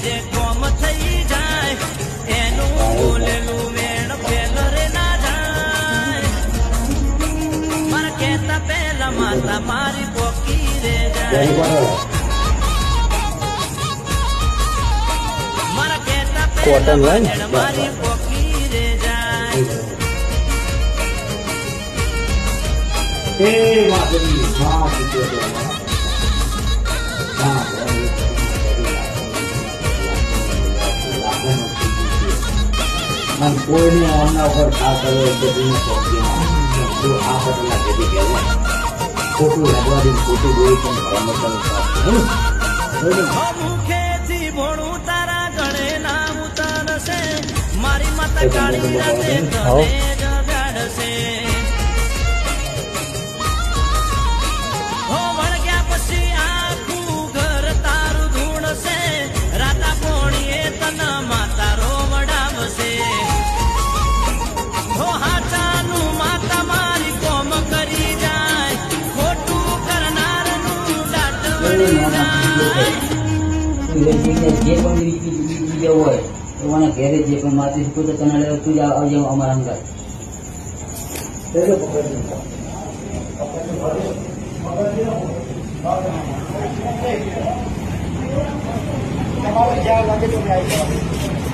જે કોમ થઈ જાય એનું બોલેલું વેણ પેલો રે ના જાય મારા કહેતા પહેલા માતા મારી પોકી રે જાય મારા કહેતા પહેલા મારી પોકી રે જાય કોઈને ઓમના ઉપર ખાસ કર્યો આ પટેલા જેથી કહેવાય ખોટું રહેવાથી ખોટું બોલી પણ મુખેથી ભોણું તારા ગણે ના ઉતરશે મારી માતા કાળી રાતે તને જગાડશે હો વળગ્યા પછી આખું ઘર તારું ધૂણશે રાતા પોણીએ તને માતા રોવડાવશે હો હાચાનું માતા મારી કોમ કરી જાય ખોટું કરનારનું દાટ વળી જાય જે પણ રીતિ હોય એવાના ઘેરે જે પણ માતી શીખો તો તને તું જ આવજે અમારા અંગર તમારે જ્યાં લાગે તો